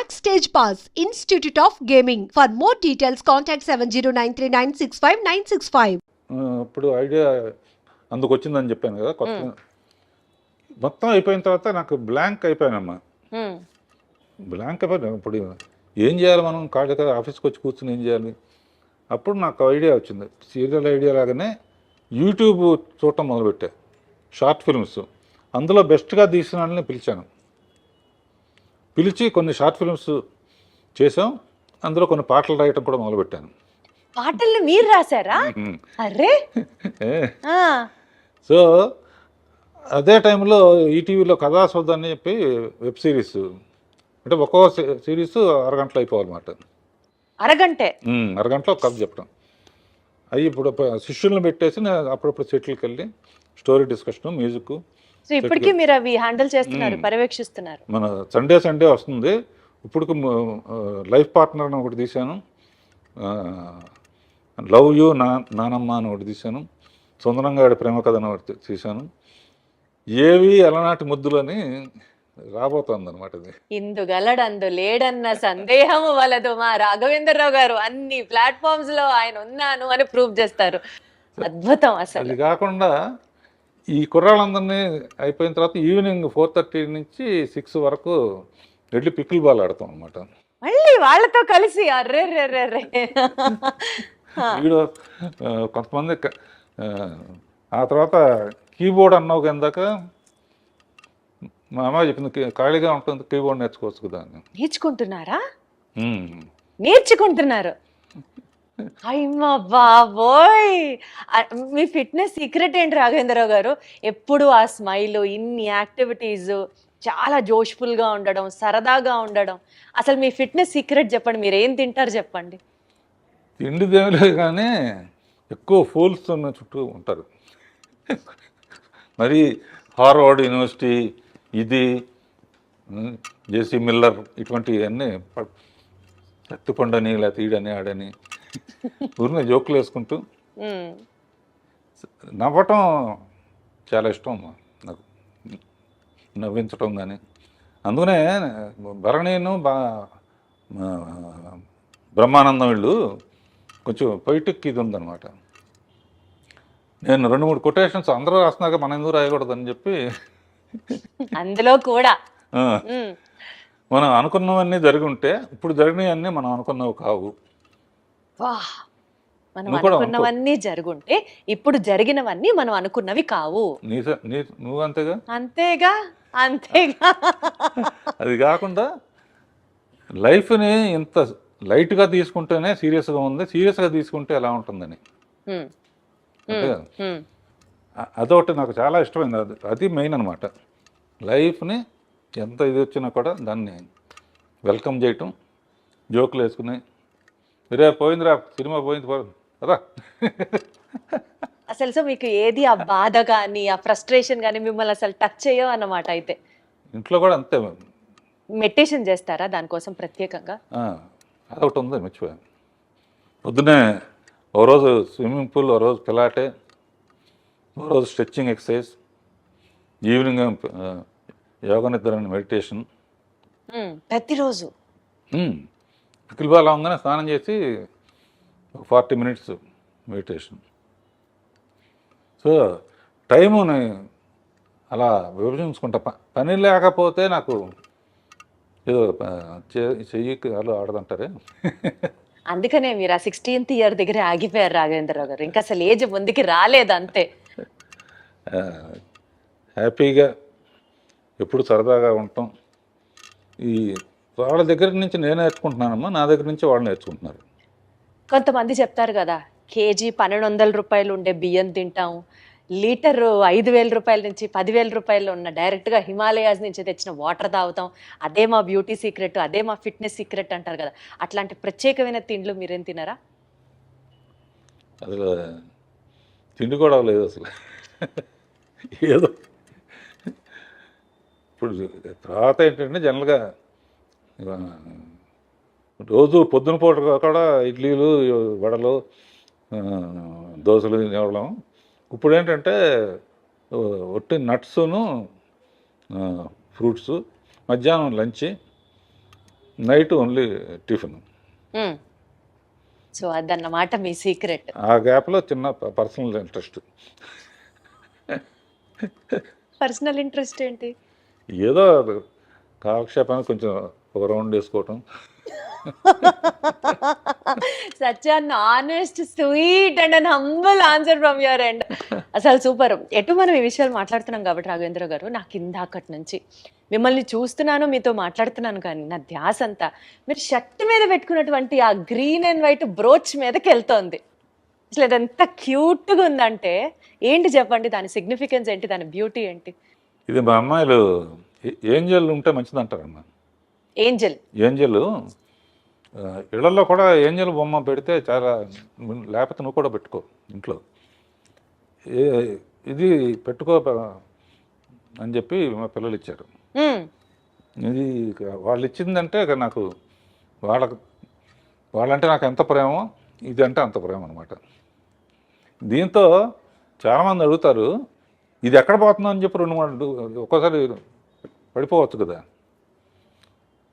Backstage Pass, Institute of Gaming. For more details, contact 70939659659. ఇప్పుడు idea అందుకు వచ్చిందని చెప్పాను కదా కొత్త మొత్తం అయిపోయిన తర్వాత నాకు బ్లాంక్ అయిపోయానమ్మా. బ్లాంక్ అయిపోయాను. ఇప్పుడు ఏం చేయాలి మనం కాదు కదా, ఆఫీస్కి వచ్చి కూర్చుని ఏం చేయాలి? అప్పుడు నాకు ఐడియా వచ్చింది. సీరియల్ ఐడియా లాగానే యూట్యూబ్ చూడటం మొదలుపెట్టా. షార్ట్ ఫిల్మ్స్ అందులో బెస్ట్గా తీసిన వాళ్ళని పిలిచి కొన్ని షార్ట్ ఫిల్మ్స్ చేసాం. అందులో కొన్ని పాటలు రాయటం కూడా మొదలుపెట్టాను. పాటల్ని మీరు రాశారా? అరే సో అదే టైంలో ఈటీవీలో కథాసౌధ అని చెప్పి వెబ్ సిరీస్, అంటే ఒక్కో సిరీస్ అరగంటలో అయిపోవాలన్నమాట. అరగంటలో కథ చెప్పడం. అవి ఇప్పుడు శిష్యులను పెట్టేసి నేను అప్పుడప్పుడు సెటిల్కి వెళ్ళి స్టోరీ డిస్కషన్, మ్యూజిక్. సో ఇప్పటికీ మీరు అవి హ్యాండిల్ చేస్తున్నారు, పర్యవేక్షిస్తున్నారు. మన సండే వస్తుంది. ఇప్పుడు లైఫ్ పార్ట్నర్ అని ఒకటి తీశాను, లవ్ యూ నానమ్మ అని ఒకటి తీశాను, సుందరంగాడి ప్రేమ కథ అని ఒకటి తీశాను. ఏవి అలనాటి ముద్దులని రాబోతోంది అనమాట. ఇది ఇందుగలడందు లేడన్న సందేహము వలదు. మా రాఘవేంద్రరావు గారు అన్ని ప్లాట్ఫామ్స్ లో ఆయన ఉన్నాను అని ప్రూవ్ చేస్తారు. అద్భుతం. అసలు అది కాకుండా ఈ కుర్రాళ్ళందరినీ అయిపోయిన తర్వాత ఈవినింగ్ 4:30 నుంచి 6 వరకు వెళ్ళి పికిల్ బాల్ ఆడతాం అనమాట. మళ్ళీ వాళ్ళతో కలిసి అర్రే వీడు కొంతమంది ఆ తర్వాత కీబోర్డ్ అన్నావు కిందాక మా అమ్మాయి చెప్పింది, ఖాళీగా ఉంటుంది కీబోర్డ్ నేర్చుకోవచ్చు కదా అని. నేర్చుకుంటున్నారు. అయ్యమ్మా బాబోయ్, మీ ఫిట్నెస్ సీక్రెట్ ఏంటి రాఘవేంద్రరావు గారు? ఎప్పుడు ఆ స్మైల్, ఇన్ని యాక్టివిటీస్, చాలా జోష్ఫుల్గా ఉండడం, సరదాగా ఉండడం. అసలు మీ ఫిట్నెస్ సీక్రెట్ చెప్పండి. మీరు ఏం తింటారు చెప్పండి. తిండి దేవులే కానీ ఎక్కువ ఫూల్స్ చుట్టూ ఉంటారు. మరి హార్వర్డ్ యూనివర్సిటీ, ఇది జేసీ మిల్లర్, ఇటువంటివన్నీ శక్తిపండని లేకపోతే ఈడని ఆడని ఊరిని జోకులు వేసుకుంటూ నవ్వటం చాలా ఇష్టం నాకు, నవ్వించటం. కానీ అందుకనే భరణీను బ్రహ్మానందం వీళ్ళు కొంచెం పొయిటిక్ ఇది ఉందన్నమాట. నేను 2-3 కొటేషన్స్ అందరూ రాస్తున్నాక మనం ఎందుకు రాయకూడదని చెప్పి అందులో కూడా మనం అనుకున్నవన్నీ జరిగి ఉంటే ఇప్పుడు జరిగినవన్నీ మనం అనుకున్నవి కావు. మనం అనుకున్నవన్నీ జరుగుంటే ఇప్పుడు జరిగినవన్నీ మనం అనుకున్నవి కావు. నువ్వు అంతేగా అంతేగా అంతేగా. అది కాకుండా లైఫ్ని ఇంత లైట్గా తీసుకుంటేనే సీరియస్గా ఉంది, సీరియస్గా తీసుకుంటే ఎలా ఉంటుందని. అదొకటి నాకు చాలా ఇష్టమైంది. అది మెయిన్ అనమాట. లైఫ్ని ఎంత ఇది వచ్చినా కూడా దాన్ని వెల్కమ్ చేయటం, జోకులు వేసుకుని పోయిందిరా సినిమా పోయింది రా. అసలు సో మీకు ఏది ఆ బాధ కానీ ఆ ఫ్రస్ట్రేషన్ కానీ మిమ్మల్ని అసలు టచ్ చేయవు అన్నమాట. అయితే ఇంట్లో కూడా అంతే. మెడిటేషన్ చేస్తారా దానికోసం ప్రత్యేకంగా? అదొకటి ఉంది, మర్చిపోయాను. పొద్దునే ఓ రోజు స్విమ్మింగ్ పూల్, ఓ రోజు పిలాటే, ఓ రోజు స్ట్రెచ్చింగ్ ఎక్సర్సైజ్, ఈవినింగ్ యోగా నిద్ర మెడిటేషన్. ప్రతిరోజు పికిల్ బాల్ అవగానే స్నానం చేసి 40 minutes మెడిటేషన్. సో టైముని అలా విభజించుకుంటా. పని లేకపోతే నాకు ఏదో చెయ్యికి అలా ఆడదంటారే. అందుకనే మీరు ఆ 16th year దగ్గర ఆగిపోయారు రాఘవేంద్రరావు గారు. ఇంకా అసలు ఏజ్ ముందుకి రాలేదు అంతే. హ్యాపీగా ఎప్పుడు సరదాగా ఉంటాం. ఈ వాళ్ళ దగ్గర నుంచి నేను నేర్చుకుంటున్నానమ్మా, నా దగ్గర నుంచి వాళ్ళు నేర్చుకుంటున్నారు. కొంతమంది చెప్తారు కదా, కేజీ 1200 రూపాయలు ఉండే బియ్యం తింటాం, లీటర్ 5000 రూపాయల నుంచి 10,000 రూపాయలు ఉన్న డైరెక్ట్గా హిమాలయాస్ నుంచి తెచ్చిన వాటర్ తాగుతాం, అదే మా బ్యూటీ సీక్రెట్, అదే మా ఫిట్నెస్ సీక్రెట్ అంటారు కదా. అట్లాంటి ప్రత్యేకమైన తిండ్లు మీరేం తినరా? అసలు తిండి కూడా లేదు అసలు. ఏదో ఇప్పుడు తర్వాత ఏంటంటే జనరల్గా రోజు పొద్దున పూట కూడా ఇడ్లీలు, వడలు, దోశలు తినేవాళ్ళం. ఇప్పుడు ఏంటంటే ఒట్టి నట్స్ను ఫ్రూట్స్, మధ్యాహ్నం lunch, night only tiffin. So అదన్నమాట మీ సీక్రెట్. ఆ గ్యాప్లో చిన్న పర్సనల్ ఇంట్రెస్ట్, పర్సనల్ ఇంట్రెస్ట్ ఏంటి? ఏదో కాలక్షేపానికి కొంచెం ఒక రౌండ్ వేసుకోవటం. Such an honest, sweet and an humble answer from your end. అసలు సూపర్. ఎటు మనం ఈ విషయాలు మాట్లాడుతున్నాం కాబట్టి రాఘవేంద్ర గారు, నాకు ఇందాకటి నుంచి మిమ్మల్ని చూస్తున్నాను, మీతో మాట్లాడుతున్నాను, కానీ నా ధ్యాస అంతా మీరు షర్ట్ మీద పెట్టుకున్నటువంటి ఆ గ్రీన్ అండ్ వైట్ బ్రోచ్ మీదకి వెళ్తోంది. అసలు అది ఎంత క్యూట్గా ఉందంటే ఏంటి చెప్పండి, దాని సిగ్నిఫికెన్స్ ఏంటి, దాని బ్యూటీ ఏంటి? ఇది మా అమ్మాయిలు ఏంజల్ ఉంటే మంచిది అంటారమ్మా. ఏంజల్ ఇళ్లలో కూడా ఏంజల్ బొమ్మ పెడితే చాలా, లేకపోతే నువ్వు కూడా పెట్టుకో ఇంట్లో, ఇది పెట్టుకో అని చెప్పి మా పిల్లలు ఇచ్చారు. ఇది వాళ్ళు ఇచ్చిందంటే నాకు వాళ్ళంటే నాకు ఎంత ప్రేమో, ఇది అంటే అంత ప్రేమ అనమాట. దీంతో చాలామంది అడుగుతారు, ఇది ఎక్కడ పోతుందో అని చెప్పి 2-3 ఒక్కోసారి పడిపోవచ్చు కదా.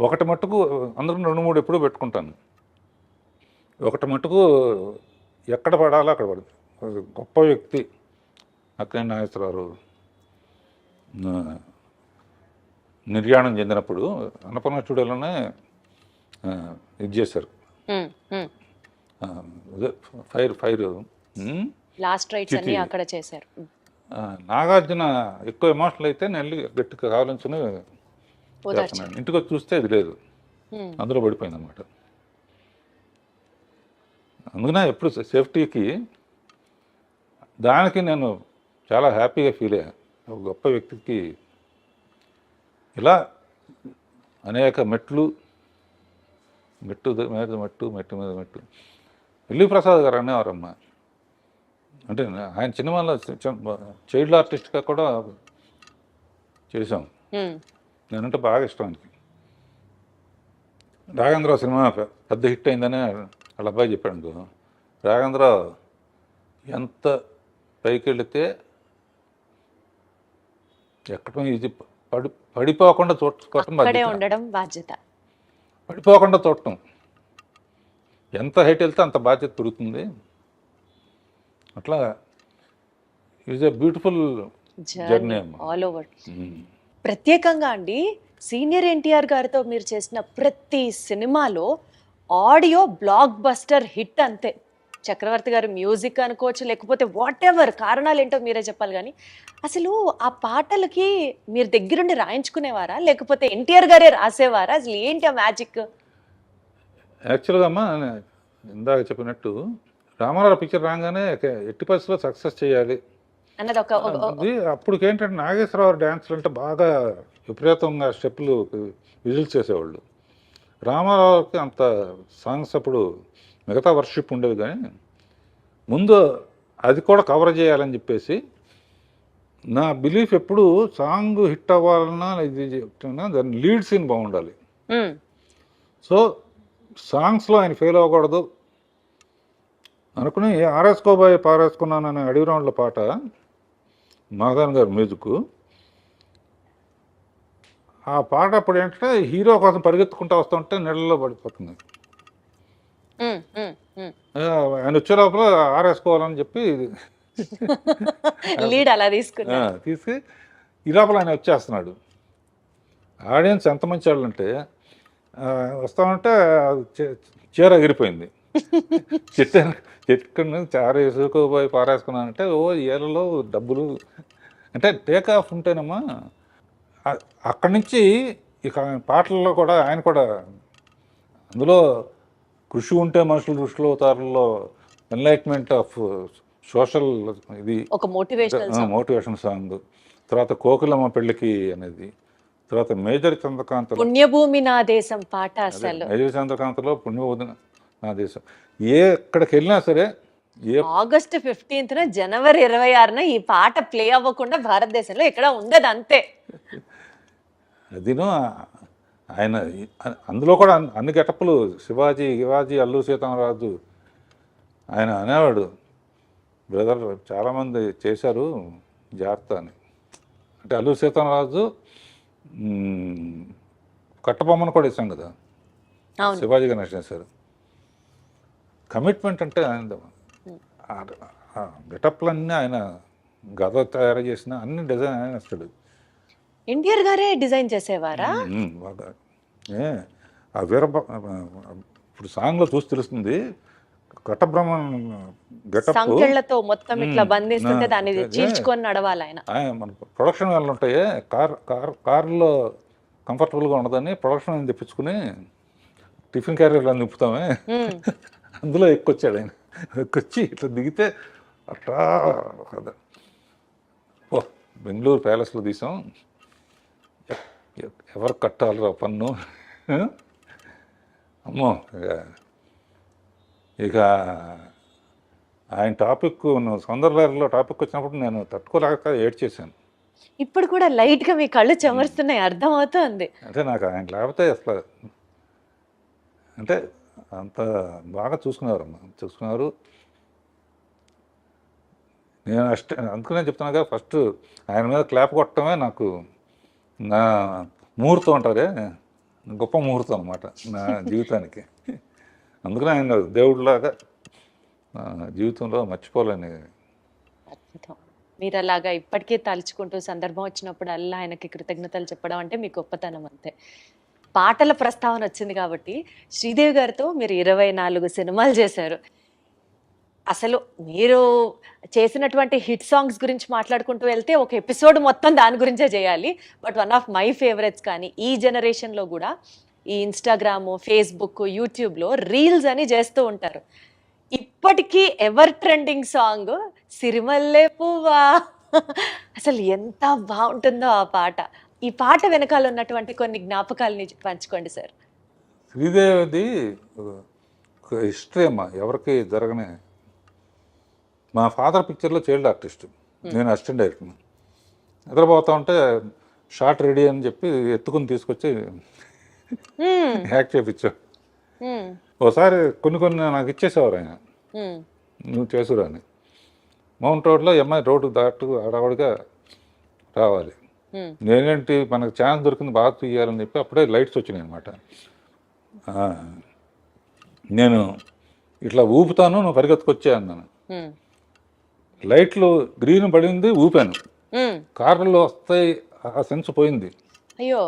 ఒకటి మట్టుకు అందరూ 2-3 ఎప్పుడూ పెట్టుకుంటాను. ఒకటి మట్టుకు ఎక్కడ పడాలో అక్కడ పడుతుంది. గొప్ప వ్యక్తి అక్కినేని నాగేశ్వరరావు నిర్యాణం చెందినప్పుడు అన్నపూర్ణ స్టూడియోలోనే ఇది చేశారు. ఫైర్ లాస్ట్ రైట్స్ అన్ని అక్కడ చేశారు. నాగార్జున ఎక్కువ ఎమోషనల్ అయితే నేను గట్టిగా కావాలని ఇంటికి వచ్చి చూస్తే ఇది లేదు, అందులో పడిపోయింది అనమాట. అందుకనే ఎప్పుడు సేఫ్టీకి దానికి నేను చాలా హ్యాపీగా ఫీల్ అయ్యాను. ఒక గొప్ప వ్యక్తికి ఇలా అనేక మెట్టు మీద మెట్టు. ఎల్వి ప్రసాద్ గారు అనేవారమ్మ, అంటే ఆయన సినిమాలో చైల్డ్ ఆర్టిస్ట్గా కూడా చేశాం. నేనంటే బాగా ఇష్టం ఆయనకి. రాఘవేంద్రరావు సినిమా పెద్ద హిట్ అయిందని వాళ్ళ అబ్బాయి చెప్పాడు. రాఘవేంద్రరావు ఎంత పైకి వెళితే ఎక్కడ ఇది పడిపోకుండా చూడటం ఉండడం బాధ్యత, పడిపోకుండా చూడటం. ఎంత హైట్ వెళ్తే అంత బాధ్యత పెరుగుతుంది. అట్లా is a beautiful journey all over. ప్రత్యేకంగా అండి, సీనియర్ ఎన్టీఆర్ గారితో మీరు చేసిన ప్రతి సినిమాలో ఆడియో బ్లాక్ బస్టర్ హిట్ అంతే. చక్రవర్తి గారు మ్యూజిక్ అనుకోవచ్చు, లేకపోతే వాట్ ఎవర్, కారణాలు ఏంటో మీరే చెప్పాలి. కానీ అసలు ఆ పాటలకి మీరు దగ్గరుండి రాయించుకునేవారా, లేకపోతే ఎన్టీఆర్ గారే రాసేవారా? అసలు ఏంటి ఆ మ్యాజిక్? యాక్చువల్గా అమ్మా, ఇందాక చెప్పినట్టు రామారావు పిక్చర్ రాగానే ఎట్టి పరిస్థితుల్లో సక్సెస్ చేయాలి అన్నది అది. అప్పటికేంటంటే నాగేశ్వరరావు డ్యాన్స్లు అంటే బాగా విపరీతంగా స్టెప్పులు విజిల్స్ చేసేవాళ్ళు. రామారావుకి అంత సాంగ్స్ అప్పుడు మిగతా వర్షిప్ ఉండేది, కానీ ముందు అది కూడా కవర్ చేయాలని చెప్పేసి నా బిలీఫ్ ఎప్పుడు సాంగ్ హిట్ అవ్వాలన్నా ఇది చెప్తున్నా దాని లీడ్ సీన్ బాగుండాలి. సో సాంగ్స్లో ఆయన ఫెయిల్ అవ్వకూడదు అనుకుని ఆరేసుకోబోయే పారేసుకున్నాను అనే అడవి రౌండ్ల పాట మాధవన్ గారు మ్యూజిక్. ఆ పాట అప్పుడు ఏంటంటే హీరో కోసం పరిగెత్తుకుంటూ వస్తుంటే నీళ్ళలో పడిపోతుంది. ఆయన వచ్చే లోపల ఆరేసుకోవాలని చెప్పి లీడ్ అలా తీసి ఈ లోపల ఆయన వచ్చేస్తున్నాడు. ఆడియన్స్ ఎంత మంచి వాళ్ళు అంటే వస్తామంటే చీర ఎగిరిపోయింది. చెట్టు నుంచి ఆరేసుకోబోయి పారేసుకున్నానంటే ఓ ఏళ్ళలో డబ్బులు అంటే టేక్ ఆఫ్ ఉంటేనమ్మా. అక్కడి నుంచి ఇక పాటల్లో కూడా ఆయన కూడా అందులో కృషి ఉంటే మనుషులు ఋషులు అవుతారులో ఎన్లైట్మెంట్ ఆఫ్ సోషల్ ఇది ఒక మోటివేషన్ సాంగ్. తర్వాత కోకిలమ్మ పెళ్ళికి అనేది, తర్వాత మేజర్ చంద్రకాంత్ పుణ్యభూమి నా దేశం పాట. అసలు మేజర్ చంద్రకాంత్లో పుణ్యభూమి నా దేశం. ఎక్కడికి వెళ్ళినా సరే ఆగస్టు 15న జనవరి 26న ఈ పాట ప్లే అవ్వకుండా భారతదేశంలో ఎక్కడ ఉండదు అంతే. అదిను ఆయన అందులో కూడా అన్ని గెటప్పులు శివాజీ అల్లు సీతారామరాజు. ఆయన అనేవాడు, బ్రదర్ చాలామంది చేశారు జాగ్రత్త అని. అంటే అల్లు సీతారామరాజు కట్టబొమ్మను కూడా ఇస్తాం కదా, అవును. శివాజీ గణేశన్ చేశారు. కమిట్మెంట్ అంటే ఆయన గెటప్లన్నీ ఆయన గద తయారు చేసిన అన్ని డిజైన్ ఆయన వస్తాడు. ఎన్టీఆర్ గారే డిజైన్ చేసేవారా? బాగా ఆ ఇప్పుడు సాంగ్లో చూసి తెలుస్తుంది. ఘటబ్రహ్మన్ గెటప్ సంకెళ్లతో మొత్తం ఇట్లా బంధిస్తుంటే దాన్ని చీల్చుకొని నడవాలి ఆయన. మన ప్రొడక్షన్ వాళ్ళు ఉంటాయి, కార్లో కంఫర్టబుల్గా ఉండదని ప్రొడక్షన్ తెప్పించుకుని టిఫిన్ క్యారియర్లో నింపుతామే, అందులో ఎక్కొచ్చాడు ఆయన. ఎక్కొచ్చి ఇట్లా దిగితే అట్లా ఓ బెంగళూరు ప్యాలెస్లో తీసాం, ఎవరు కట్టాలిరా పన్ను. అమ్మో ఇక ఆయన టాపిక్ సౌందర్యలో టాపిక్ వచ్చినప్పుడు నేను తట్టుకోలేక ఏడ్చేసాను. ఇప్పుడు కూడా లైట్ గా మీ కళ్ళు చెమరుస్తున్నాయి, అర్థం అవుతుంది. అంటే నాకు ఆయన లేకపోతే అసలు అంటే అంత బాగా చూసుకున్నారు. నేను అందుకనే చెప్తున్నాగా, ఫస్ట్ ఆయన మీద క్లాప్ కొట్టడమే నాకు నా ముహూర్తం అంటారే, గొప్ప ముహూర్తం అన్నమాట నా జీవితానికి. అందుకనే ఆయన దేవుడిలాగా జీవితంలో మర్చిపోలేని. అద్భుతం. మీరు అలాగా ఇప్పటికీ తలుచుకుంటూ సందర్భం వచ్చినప్పుడు అల్లా ఆయనకి కృతజ్ఞతలు చెప్పడం అంటే మీ గొప్పతనం అంతే. పాటల ప్రస్తావన వచ్చింది కాబట్టి శ్రీదేవి గారితో మీరు 24 సినిమాలు చేశారు. అసలు మీరు చేసినటువంటి హిట్ సాంగ్స్ గురించి మాట్లాడుకుంటూ వెళ్తే ఒక ఎపిసోడ్ మొత్తం దాని గురించే చేయాలి. But one of my favourites కానీ ఈ జనరేషన్లో కూడా ఈ ఇన్స్టాగ్రామ్, ఫేస్బుక్, యూట్యూబ్లో రీల్స్ అని చేస్తూ ఉంటారు. ఇప్పటికీ ఎవర్ ట్రెండింగ్ సాంగ్ సిరిమల్లె పువ్వా. అసలు ఎంత బాగుంటుందో ఆ పాట. ఈ పాట వెనకాల ఉన్నటువంటి కొన్ని జ్ఞాపకాలని పంచుకోండి సార్. శ్రీదేవిది హిస్టరీ అమ్మా, ఎవరికి జరగనే. మా ఫాదర్ పిక్చర్లో చైల్డ్ ఆర్టిస్ట్, నేను అసిస్టెంట్ డైరెక్టర్. నిద్రపోతా ఉంటే షార్ట్ రెడీ అని చెప్పి ఎత్తుకుని తీసుకొచ్చి యాక్ట్ చేయించాడు. ఒకసారి కొన్ని నాకు ఇచ్చేసేవారు ఆయన, నువ్వు చేసురా అని. మౌంట్ రోడ్లో అమ్మాయి రోడ్డు దాటు ఆడవాడిగా రావాలి. నేనేంటి మనకు ఛాన్స్ దొరికింది బాగా తీయాలని చెప్పి అప్పుడే లైట్స్ వచ్చినాయి అనమాట. నేను ఇట్లా ఊపుతాను, నువ్వు పరిగెత్తుకొచ్చే అన్నాను. లైట్లు గ్రీన్ పడింది, ఊపాను. కార్లు వస్తాయి, ఆ సెన్స్ పోయింది. అయ్యో,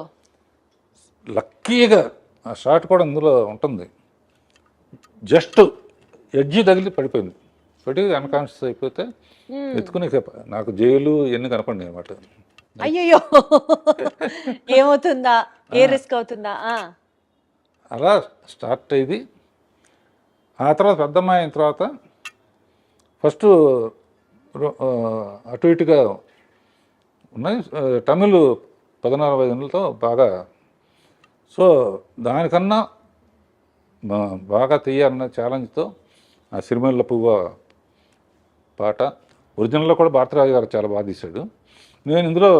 లక్కీగా ఆ షాట్ కూడా అందులో ఉంటుంది. జస్ట్ ఎడ్జి తగిలి పడిపోయింది. పడి అన్కాన్షియస్ అయిపోతే ఎత్తుకుని నాకు జైలు ఇవన్నీ కనపడినాయి అనమాట. అయ్యో, ఏమవుతుందా, ఏ రిస్క్ అవుతుందా. అలా స్టార్ట్ అయ్యింది. ఆ తర్వాత పెద్దమ్మాయి అయిన తర్వాత ఫస్ట్ అటు ఇటుగా ఉన్నాయి. తమిళ్ 14-15 బాగా. సో దానికన్నా బాగా తీయాలన్న ఛాలెంజ్తో ఆ సిరిమల్ల పువ్వ పాట ఒరిజినల్లో కూడా భారతరాజు గారు చాలా బాగా తీశాడు. నేను ఇందులో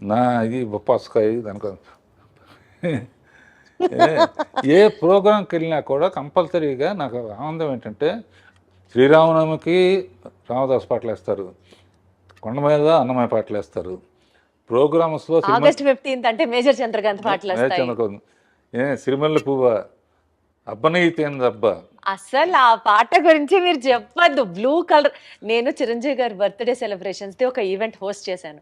నా ఇది బొప్పాస్కాయ దానికో ఏ ప్రోగ్రాంకి వెళ్ళినా కూడా కంపల్సరీగా నాకు ఆనందం ఏంటంటే, శ్రీరామనవమికి రామదాస్ పాటలు వేస్తారు, కొండ మీద అన్నమయ్య పాటలు వేస్తారు, ప్రోగ్రామ్స్లో ఆగస్ట్ 15 అంటే మేజర్ చంద్రకాంత్ పాటలు వస్తాయి. సిరిమల్ల పువ్వ అబ్బనీతేందబ్బా. అసలు ఆ పాట గురించి మీరు చెప్పద్దు. బ్లూ కలర్, నేను చిరంజీవి గారి బర్త్డే సెలబ్రేషన్స్ ఒక ఈవెంట్ హోస్ట్ చేశాను.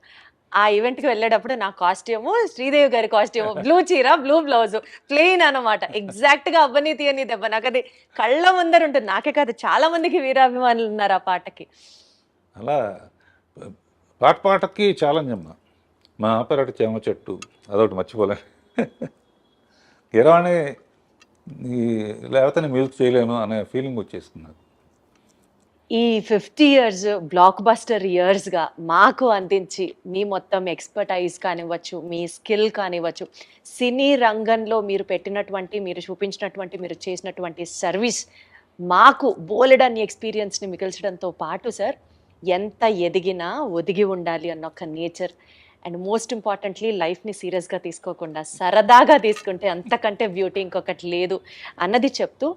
ఆ ఈవెంట్కి వెళ్ళేటప్పుడు నా కాస్ట్యూము శ్రీదేవి గారి కాస్ట్యూము, బ్లూ చీర, బ్లూ బ్లౌజ్, ప్లెయిన్ అనమాట. ఎగ్జాక్ట్గా అబ్బనీతి అని దెబ్బ నాకు అది కళ్ళ ముందర ఉంటుంది. నాకే కాదు, చాలా మందికి వీరాభిమానులు ఉన్నారు ఆ పాటకి. అలా పాటకి ఛాలెంజ్ అమ్మా. మా ఆపరేటర్ చేమ చెట్టు అదొకటి మర్చిపోలే. గిరవాణి లేకపోతే నేను మ్యూజిక్ చేయలేను అనే ఫీలింగ్ వచ్చేసుకున్నాను. ఈ 50 years బ్లాక్ బస్టర్ ఇయర్స్గా మాకు అందించి మీ మొత్తం ఎక్స్పర్టైజ్ కానివ్వచ్చు, మీ స్కిల్ కానివ్వచ్చు, సినీ రంగంలో మీరు పెట్టినటువంటి, మీరు చూపించినటువంటి, మీరు చేసినటువంటి సర్వీస్ మాకు బోలెడన్ని ఎక్స్పీరియన్స్ని మిగిల్చడంతో పాటు సార్, ఎంత ఎదిగినా ఒదిగి ఉండాలి అన్న ఒక నేచర్ అండ్ మోస్ట్ ఇంపార్టెంట్లీ లైఫ్ని సీరియస్గా తీసుకోకుండా సరదాగా తీసుకుంటే అంతకంటే బ్యూటీ ఇంకొకటి లేదు అన్నది చెప్తూ,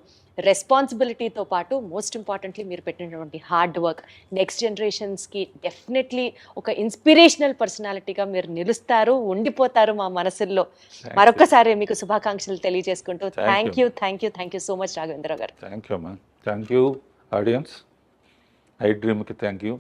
రెస్పాన్సిబిలిటీతో పాటు మోస్ట్ ఇంపార్టెంట్లీ మీరు పెట్టినటువంటి హార్డ్ వర్క్ నెక్స్ట్ జనరేషన్స్కి డెఫినెట్లీ ఒక ఇన్స్పిరేషనల్ పర్సనాలిటీగా మీరు నిలుస్తారు, ఉండిపోతారు మా మనసుల్లో. మరొకసారి మీకు శుభాకాంక్షలు తెలియజేసుకుంటూ thank you so much Raghavendra Rao garu. Thank you అమ్మా. Thank you audience. ఐ డ్రీమ్కి థ్యాంక్ యూ.